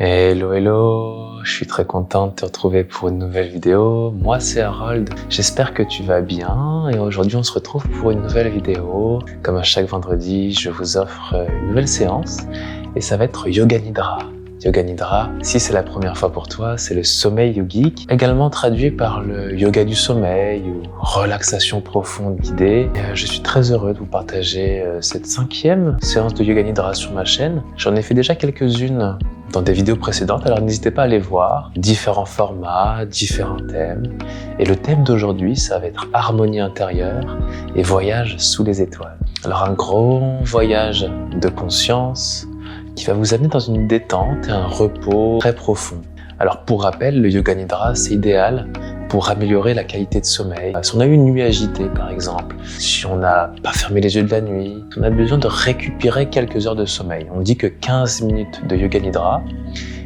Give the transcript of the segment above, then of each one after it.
Hello, hello, je suis très content de te retrouver pour une nouvelle vidéo. Moi, c'est Harold, j'espère que tu vas bien et aujourd'hui, on se retrouve pour une nouvelle vidéo. Comme à chaque vendredi, je vous offre une nouvelle séance et ça va être Yoga Nidra. Yoga Nidra, si c'est la première fois pour toi, c'est le sommeil yogique, également traduit par le yoga du sommeil ou relaxation profonde guidée. Et je suis très heureux de vous partager cette 5e séance de Yoga Nidra sur ma chaîne. J'en ai fait déjà quelques-unes dans des vidéos précédentes, alors n'hésitez pas à les voir. Différents formats, différents thèmes. Et le thème d'aujourd'hui, ça va être harmonie intérieure et voyage sous les étoiles. Alors un gros voyage de conscience qui va vous amener dans une détente et un repos très profond. Alors pour rappel, le Yoga Nidra, c'est idéal pour améliorer la qualité de sommeil. Si on a eu une nuit agitée par exemple, si on n'a pas fermé les yeux de la nuit, on a besoin de récupérer quelques heures de sommeil. On dit que 15 minutes de Yoga Nidra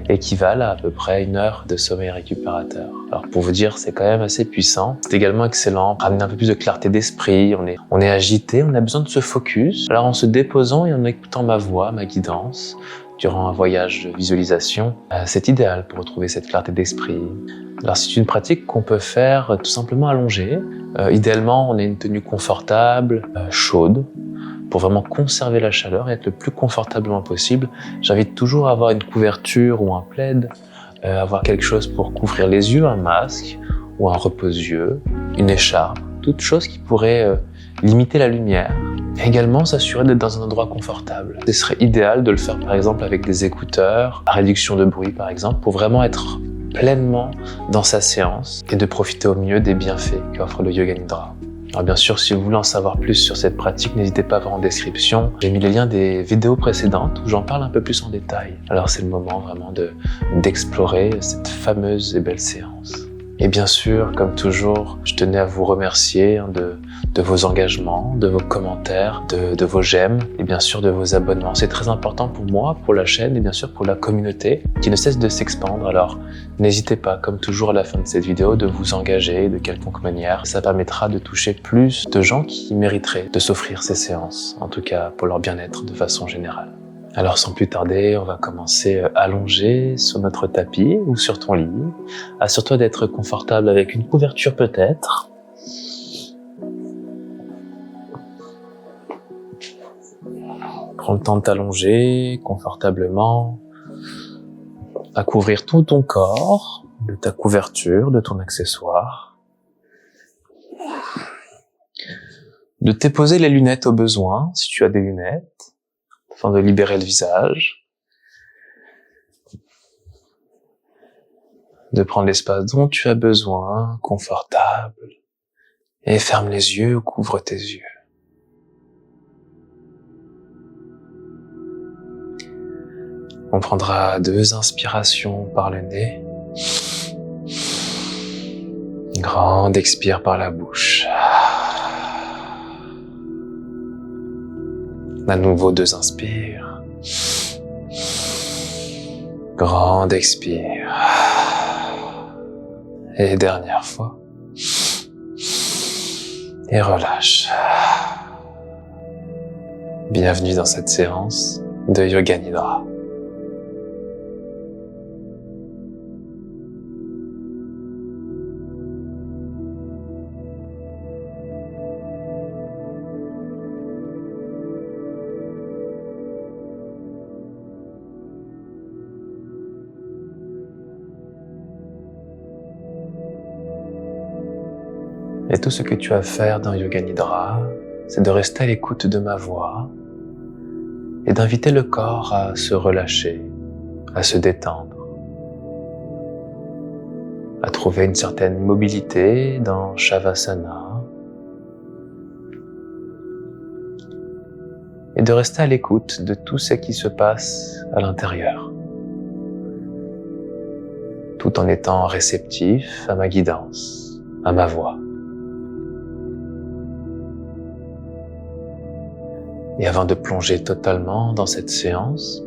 équivalent à peu près 1 heure de sommeil récupérateur. Alors pour vous dire, c'est quand même assez puissant. C'est également excellent pour amener un peu plus de clarté d'esprit. On est agité, on a besoin de se focus. Alors en se déposant et en écoutant ma voix, ma guidance, durant un voyage de visualisation, c'est idéal pour retrouver cette clarté d'esprit. Alors c'est une pratique qu'on peut faire tout simplement allongée. Idéalement, on a une tenue confortable, chaude, pour vraiment conserver la chaleur et être le plus confortablement possible. J'invite toujours à avoir une couverture ou un plaid, avoir quelque chose pour couvrir les yeux, un masque ou un repose-yeux, une écharpe, toute chose qui pourrait limiter la lumière. Et également s'assurer d'être dans un endroit confortable. Ce serait idéal de le faire par exemple avec des écouteurs, à réduction de bruit par exemple, pour vraiment être pleinement dans sa séance et de profiter au mieux des bienfaits qu'offre le Yoga Nidra. Alors bien sûr, si vous voulez en savoir plus sur cette pratique, n'hésitez pas à voir en description. J'ai mis les liens des vidéos précédentes où j'en parle un peu plus en détail. Alors c'est le moment vraiment d'explorer cette fameuse et belle séance. Et bien sûr, comme toujours, je tenais à vous remercier de vos engagements, de vos commentaires, de vos j'aime et bien sûr de vos abonnements. C'est très important pour moi, pour la chaîne et bien sûr pour la communauté qui ne cesse de s'expandre. Alors n'hésitez pas, comme toujours à la fin de cette vidéo, de vous engager de quelconque manière. Ça permettra de toucher plus de gens qui mériteraient de s'offrir ces séances, en tout cas pour leur bien-être de façon générale. Alors sans plus tarder, on va commencer allongé sur notre tapis ou sur ton lit. Assure-toi d'être confortable avec une couverture peut-être. Prends le temps de t'allonger confortablement, à couvrir tout ton corps, de ta couverture, de ton accessoire. De déposer les lunettes au besoin, si tu as des lunettes, afin de libérer le visage. De prendre l'espace dont tu as besoin, confortable, et ferme les yeux ou couvre tes yeux. On prendra 2 inspirations par le nez. Grande expire par la bouche. À nouveau 2 inspires. Grande expire. Et dernière fois. Et relâche. Bienvenue dans cette séance de Yoga Nidra. Et tout ce que tu as à faire dans Yoga Nidra, c'est de rester à l'écoute de ma voix et d'inviter le corps à se relâcher, à se détendre, à trouver une certaine mobilité dans Shavasana et de rester à l'écoute de tout ce qui se passe à l'intérieur, tout en étant réceptif à ma guidance, à ma voix. Et avant de plonger totalement dans cette séance,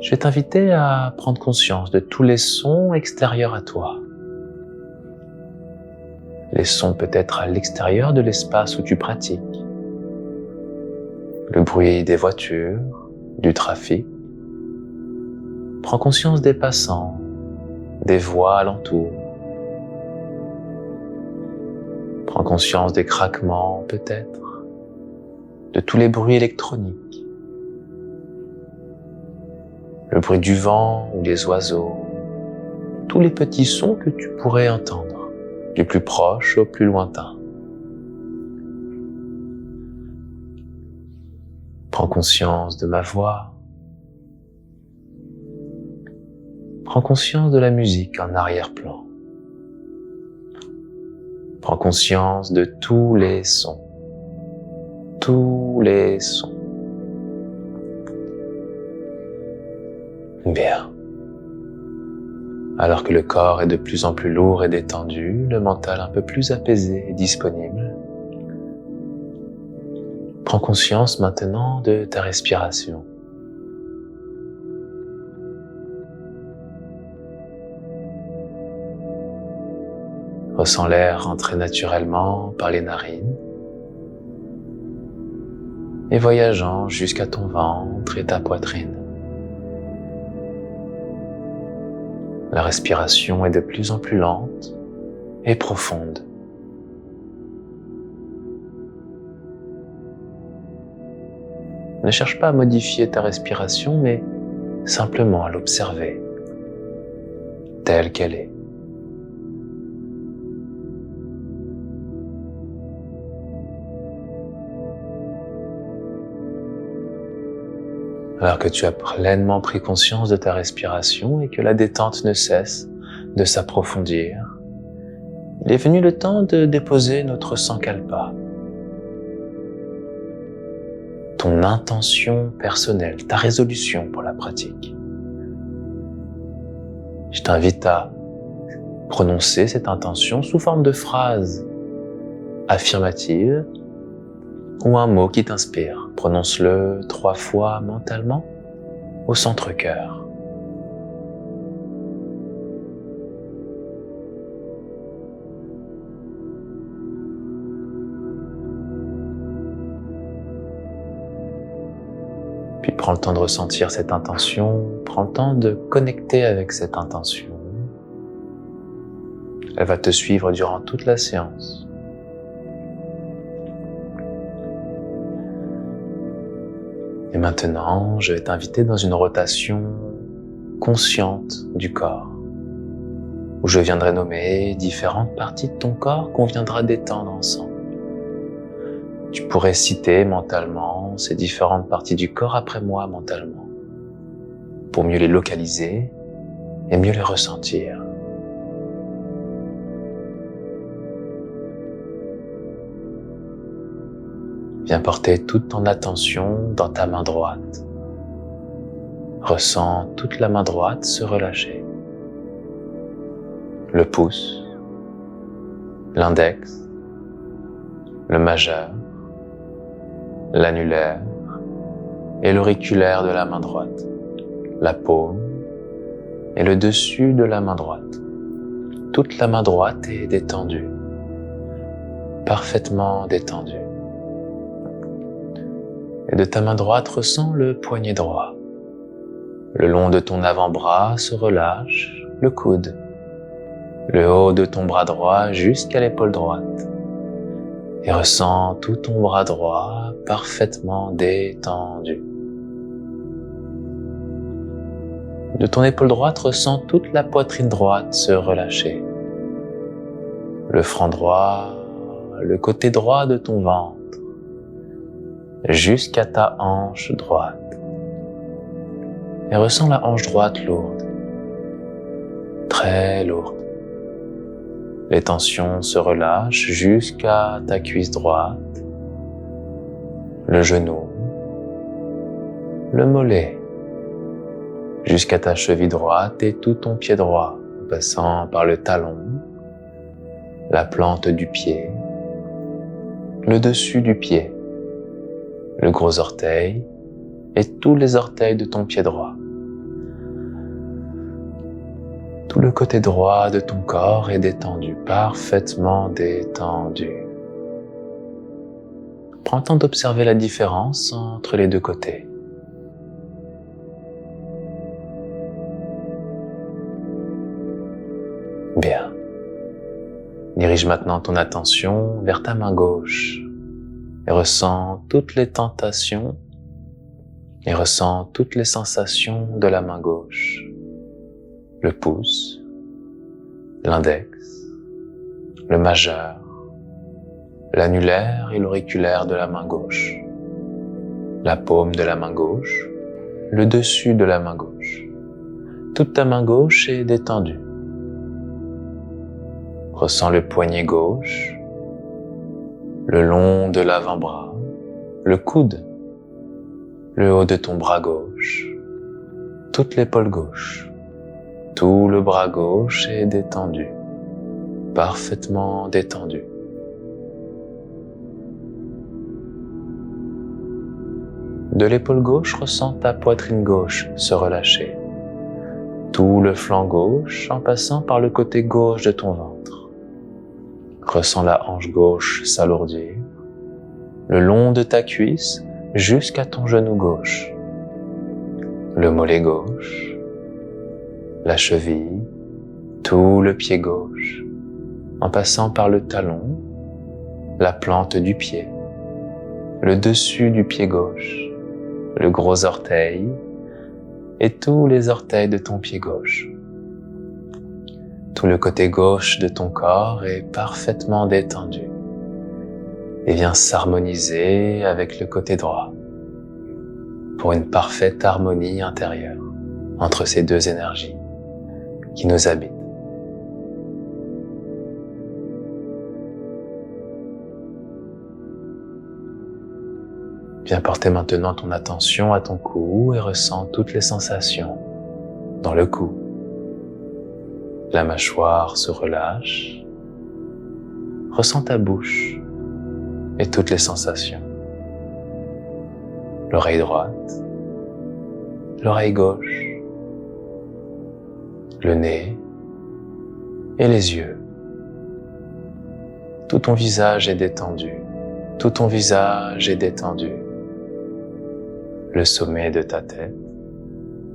je vais t'inviter à prendre conscience de tous les sons extérieurs à toi. Les sons peut-être à l'extérieur de l'espace où tu pratiques. Le bruit des voitures, du trafic, Prends conscience des passants, des voix alentour. Prends conscience des craquements peut-être, de tous les bruits électroniques, le bruit du vent ou des oiseaux, tous les petits sons que tu pourrais entendre, du plus proche au plus lointain. Prends conscience de ma voix. Prends conscience de la musique en arrière-plan. Prends conscience de tous les sons. Tous les sons. Bien. Alors que le corps est de plus en plus lourd et détendu, le mental un peu plus apaisé et disponible, prends conscience maintenant de ta respiration. Ressens l'air rentrer naturellement par les narines et voyageant jusqu'à ton ventre et ta poitrine. La respiration est de plus en plus lente et profonde. Ne cherche pas à modifier ta respiration, mais simplement à l'observer telle qu'elle est. Alors que tu as pleinement pris conscience de ta respiration et que la détente ne cesse de s'approfondir, il est venu le temps de déposer notre sankalpa. Ton intention personnelle, ta résolution pour la pratique. Je t'invite à prononcer cette intention sous forme de phrase affirmative ou un mot qui t'inspire. Prononce-le 3 fois mentalement au centre-cœur. Puis prends le temps de ressentir cette intention, prends le temps de connecter avec cette intention. Elle va te suivre durant toute la séance. Et maintenant, je vais t'inviter dans une rotation consciente du corps, où je viendrai nommer différentes parties de ton corps qu'on viendra détendre ensemble. Tu pourrais citer mentalement ces différentes parties du corps après moi mentalement, pour mieux les localiser et mieux les ressentir. Viens porter toute ton attention dans ta main droite. Ressens toute la main droite se relâcher. Le pouce, l'index, le majeur, l'annulaire et l'auriculaire de la main droite, la paume et le dessus de la main droite. Toute la main droite est détendue, parfaitement détendue. Et de ta main droite, ressens le poignet droit. Le long de ton avant-bras se relâche, le coude. Le haut de ton bras droit jusqu'à l'épaule droite. Et ressens tout ton bras droit parfaitement détendu. De ton épaule droite, ressens toute la poitrine droite se relâcher. Le front droit, le côté droit de ton ventre, jusqu'à ta hanche droite. Et ressens la hanche droite lourde, très lourde. Les tensions se relâchent jusqu'à ta cuisse droite, le genou, le mollet, jusqu'à ta cheville droite et tout ton pied droit, en passant par le talon, la plante du pied, le dessus du pied, le gros orteil et tous les orteils de ton pied droit. Tout le côté droit de ton corps est détendu, parfaitement détendu. Prends le temps d'observer la différence entre les deux côtés. Bien. Dirige maintenant ton attention vers ta main gauche et ressens toutes les tentations et ressens toutes les sensations de la main gauche. Le pouce, l'index, le majeur, l'annulaire et l'auriculaire de la main gauche, la paume de la main gauche, le dessus de la main gauche. Toute ta main gauche est détendue. Ressens le poignet gauche, le long de l'avant-bras, le coude, le haut de ton bras gauche, toute l'épaule gauche. Tout le bras gauche est détendu, parfaitement détendu. De l'épaule gauche, ressens ta poitrine gauche se relâcher. Tout le flanc gauche en passant par le côté gauche de ton ventre. Ressens la hanche gauche s'alourdir, le long de ta cuisse jusqu'à ton genou gauche. Le mollet gauche, la cheville, tout le pied gauche, en passant par le talon, la plante du pied, le dessus du pied gauche, le gros orteil et tous les orteils de ton pied gauche. Tout le côté gauche de ton corps est parfaitement détendu et vient s'harmoniser avec le côté droit pour une parfaite harmonie intérieure entre ces deux énergies qui nous habitent. Viens porter maintenant ton attention à ton cou et ressens toutes les sensations dans le cou. La mâchoire se relâche. Ressens ta bouche et toutes les sensations. L'oreille droite, l'oreille gauche, le nez et les yeux. Tout ton visage est détendu. Tout ton visage est détendu. Le sommet de ta tête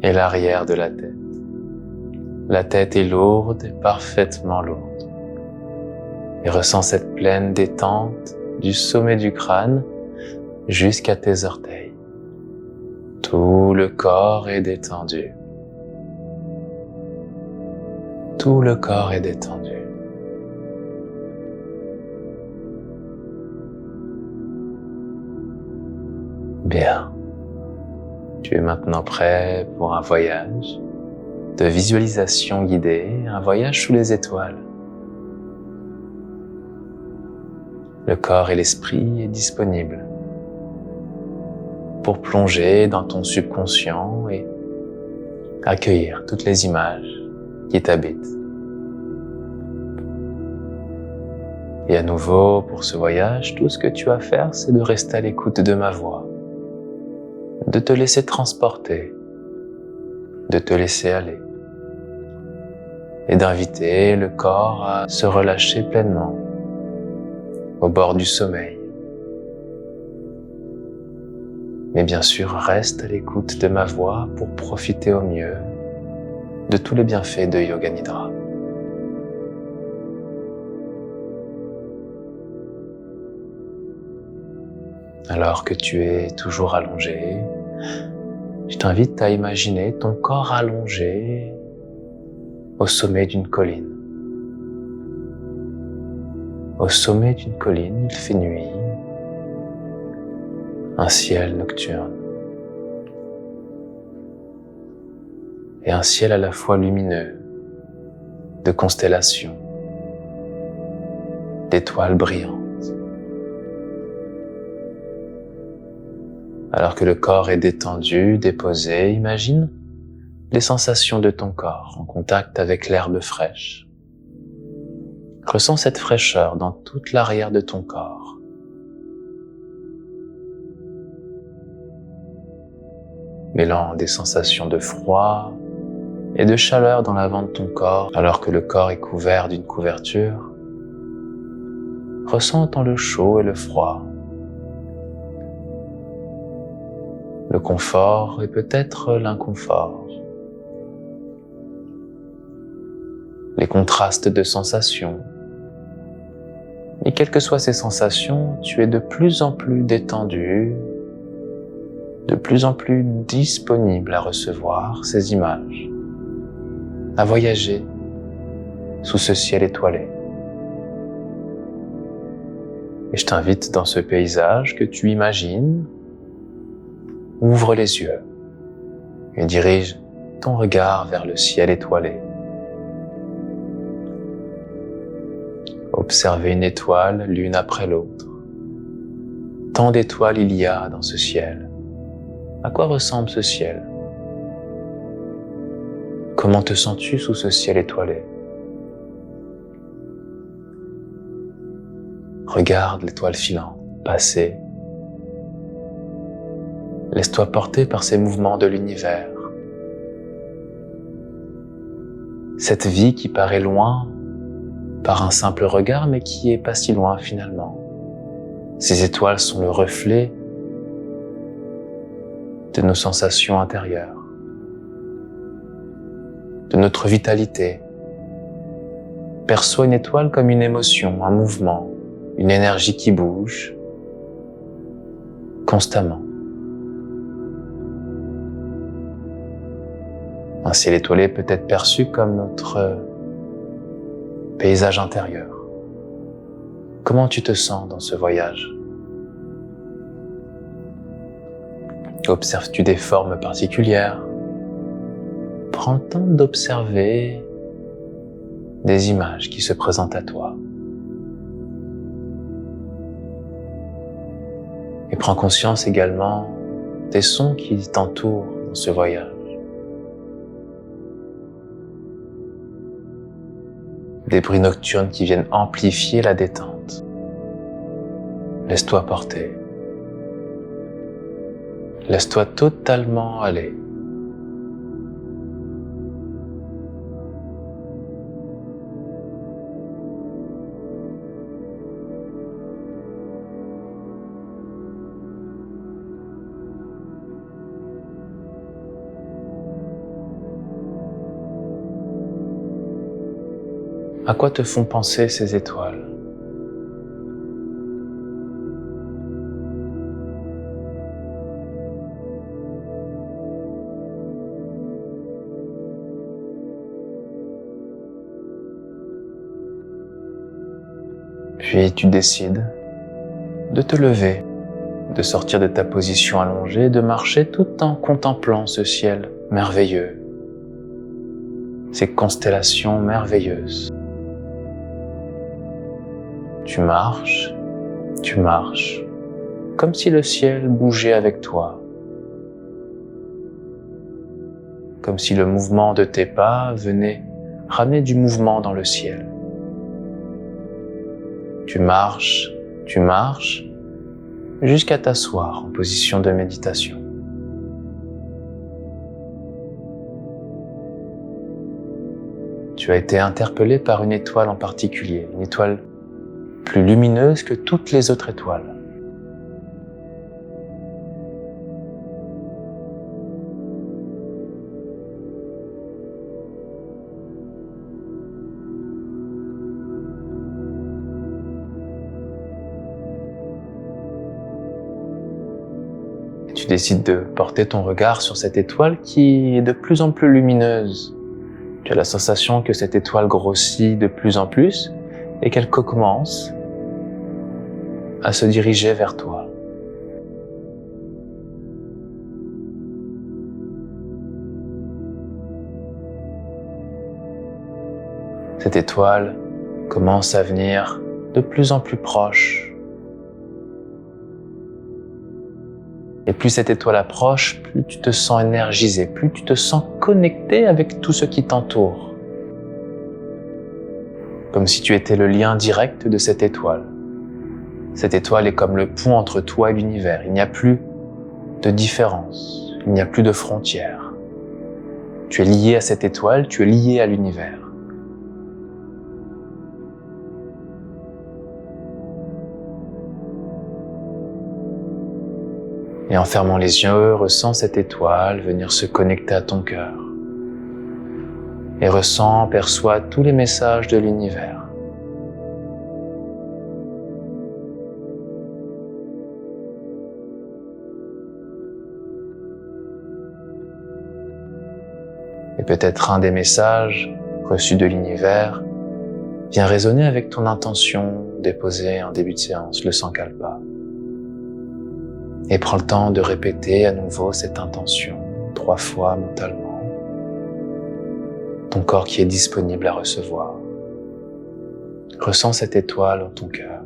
et l'arrière de la tête. La tête est lourde et parfaitement lourde. Et ressens cette pleine détente du sommet du crâne jusqu'à tes orteils. Tout le corps est détendu. Tout le corps est détendu. Bien. Tu es maintenant prêt pour un voyage de visualisation guidée, un voyage sous les étoiles. Le corps et l'esprit est disponible pour plonger dans ton subconscient et accueillir toutes les images qui t'habitent. Et à nouveau, pour ce voyage, tout ce que tu as à faire, c'est de rester à l'écoute de ma voix, de te laisser transporter, de te laisser aller et d'inviter le corps à se relâcher pleinement au bord du sommeil. Mais bien sûr, reste à l'écoute de ma voix pour profiter au mieux de tous les bienfaits de Yoga Nidra. Alors que tu es toujours allongé, je t'invite à imaginer ton corps allongé au sommet d'une colline. Au sommet d'une colline, il fait nuit, un ciel nocturne et un ciel à la fois lumineux, de constellations, d'étoiles brillantes. Alors que le corps est détendu, déposé, imagine les sensations de ton corps en contact avec l'herbe fraîche. Ressens cette fraîcheur dans toute l'arrière de ton corps. Mêlant des sensations de froid et de chaleur dans l'avant de ton corps, alors que le corps est couvert d'une couverture. Ressens autant le chaud et le froid, le confort et peut-être l'inconfort. les contrastes de sensations. Et quelles que soient ces sensations, tu es de plus en plus détendu, de plus en plus disponible à recevoir ces images, à voyager sous ce ciel étoilé. Et je t'invite dans ce paysage que tu imagines, ouvre les yeux et dirige ton regard vers le ciel étoilé. Observez une étoile l'une après l'autre. Tant d'étoiles il y a dans ce ciel. À quoi ressemble ce ciel? Comment te sens-tu sous ce ciel étoilé? Regarde l'étoile filante passer. Laisse-toi porter par ces mouvements de l'univers. Cette vie qui paraît loin par un simple regard, mais qui est pas si loin finalement. Ces étoiles sont le reflet de nos sensations intérieures, de notre vitalité. Perçois une étoile comme une émotion, un mouvement, une énergie qui bouge constamment. Un ciel étoilé peut être perçu comme notre paysage intérieur. Comment tu te sens dans ce voyage? Observes-tu des formes particulières? Prends le temps d'observer des images qui se présentent à toi. Et prends conscience également des sons qui t'entourent dans ce voyage. Des bruits nocturnes qui viennent amplifier la détente. Laisse-toi porter. Laisse-toi totalement aller. À quoi te font penser ces étoiles? Puis tu décides de te lever, de sortir de ta position allongée, de marcher tout en contemplant ce ciel merveilleux, ces constellations merveilleuses. Tu marches, comme si le ciel bougeait avec toi, comme si le mouvement de tes pas venait ramener du mouvement dans le ciel. Tu marches, jusqu'à t'asseoir en position de méditation. Tu as été interpellé par une étoile en particulier, une étoile plus lumineuse que toutes les autres étoiles. Et tu décides de porter ton regard sur cette étoile qui est de plus en plus lumineuse. Tu as la sensation que cette étoile grossit de plus en plus et qu'elle commence à se diriger vers toi. Cette étoile commence à venir de plus en plus proche. Et plus cette étoile approche, plus tu te sens énergisé, plus tu te sens connecté avec tout ce qui t'entoure. Comme si tu étais le lien direct de cette étoile. Cette étoile est comme le pont entre toi et l'univers. Il n'y a plus de différence, il n'y a plus de frontières. Tu es lié à cette étoile, tu es lié à l'univers. Et en fermant les yeux, ressens cette étoile venir se connecter à ton cœur. et ressens, perçois tous les messages de l'univers. Et peut-être un des messages reçus de l'univers vient résonner avec ton intention déposée en début de séance, le Sankalpa. Et prends le temps de répéter à nouveau cette intention 3 fois mentalement. Ton corps qui est disponible à recevoir. Ressens cette étoile en ton cœur.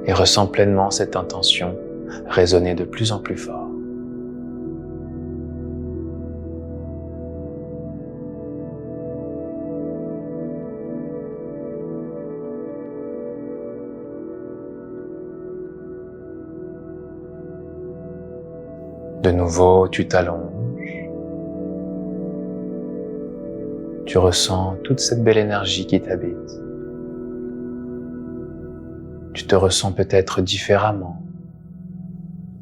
Et ressens pleinement cette intention résonner de plus en plus fort. De nouveau, tu t'allonges. Tu ressens toute cette belle énergie qui t'habite. Tu te ressens peut-être différemment.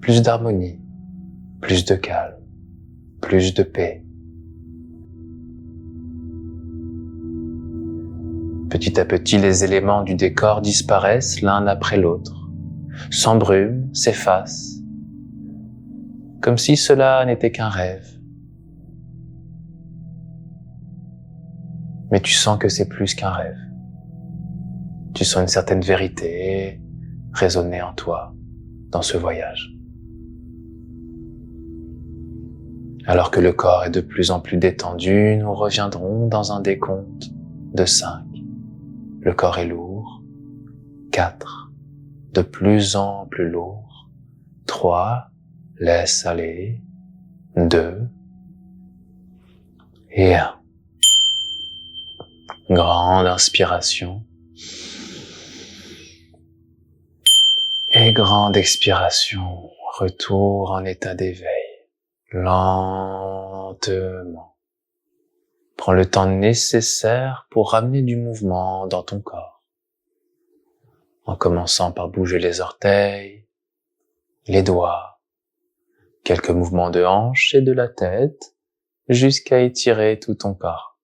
Plus d'harmonie, plus de calme, plus de paix. Petit à petit, les éléments du décor disparaissent l'un après l'autre, sans brume, s'effacent, comme si cela n'était qu'un rêve. Mais tu sens que c'est plus qu'un rêve. Tu sens une certaine vérité résonner en toi dans ce voyage. Alors que le corps est de plus en plus détendu, nous reviendrons dans un décompte de 5. Le corps est lourd. 4. De plus en plus lourd. 3. Laisse aller. 2. Et 1. Grande inspiration. Et grande expiration. Retour en état d'éveil. Lentement. Prends le temps nécessaire pour ramener du mouvement dans ton corps. En commençant par bouger les orteils, les doigts, quelques mouvements de hanches et de la tête, jusqu'à étirer tout ton corps.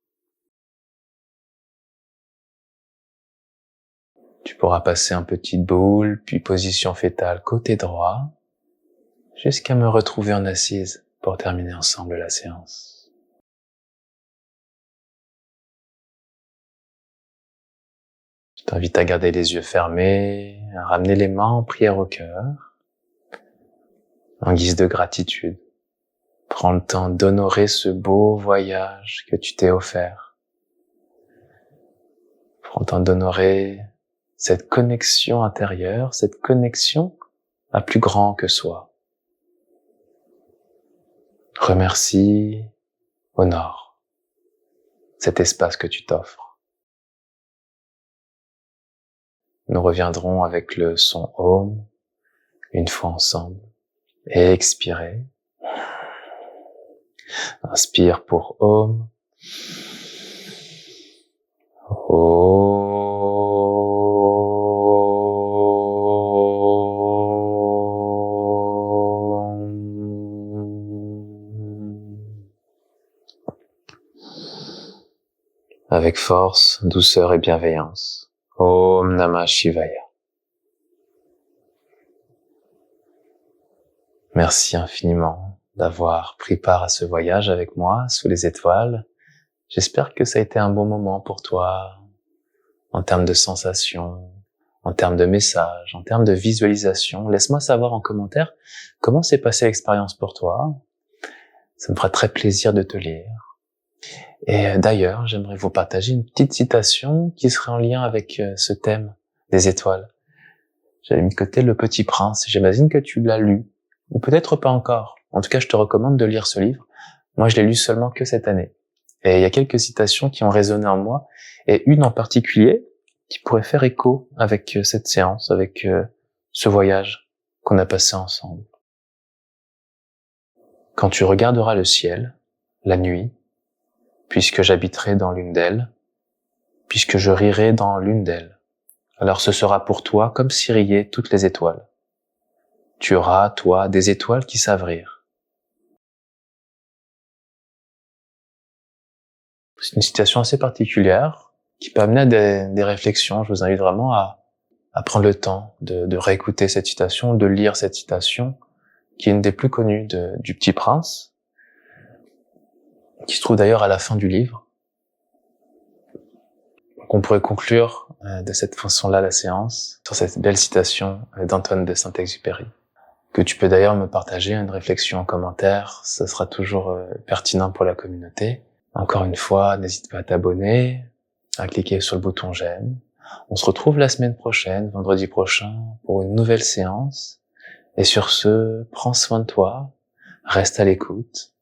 Tu pourras passer en petite boule, puis position fétale côté droit, jusqu'à me retrouver en assise pour terminer ensemble la séance. Je t'invite à garder les yeux fermés, à ramener les mains en prière au cœur, en guise de gratitude. Prends le temps d'honorer ce beau voyage que tu t'es offert. Prends le temps d'honorer cette connexion intérieure, cette connexion à plus grand que soi. Remercie, honore cet espace que tu t'offres. Nous reviendrons avec le son Om, une fois ensemble, et expirez. Inspire pour Om. Avec force, douceur et bienveillance. Om Namah Shivaya. Merci infiniment d'avoir pris part à ce voyage avec moi sous les étoiles. J'espère que ça a été un bon moment pour toi, en termes de sensations, en termes de messages, en termes de visualisation. Laisse-moi savoir en commentaire comment s'est passée l'expérience pour toi. Ça me fera très plaisir de te lire. Et d'ailleurs, j'aimerais vous partager une petite citation qui serait en lien avec ce thème des étoiles. J'avais mis de côté Le Petit Prince. J'imagine que tu l'as lu, ou peut-être pas encore. En tout cas, je te recommande de lire ce livre. Moi, je l'ai lu seulement que cette année. Et il y a quelques citations qui ont résonné en moi, et une en particulier qui pourrait faire écho avec cette séance, avec ce voyage qu'on a passé ensemble. Quand tu regarderas le ciel, la nuit, puisque j'habiterai dans l'une d'elles, puisque je rirai dans l'une d'elles, alors ce sera pour toi comme si riaient toutes les étoiles. tu auras, toi, des étoiles qui savent rire. C'est une citation assez particulière qui peut amener à des réflexions. Je vous invite vraiment à prendre le temps de réécouter cette citation, de lire cette citation, qui est une des plus connues du Petit Prince, qui se trouve d'ailleurs à la fin du livre. Donc on pourrait conclure de cette façon-là la séance sur cette belle citation d'Antoine de Saint-Exupéry, que tu peux d'ailleurs me partager une réflexion en commentaire, ça sera toujours pertinent pour la communauté. Encore une fois, n'hésite pas à t'abonner, à cliquer sur le bouton j'aime. On se retrouve la semaine prochaine, vendredi prochain, pour une nouvelle séance. Et sur ce, prends soin de toi, reste à l'écoute.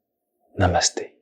Namasté.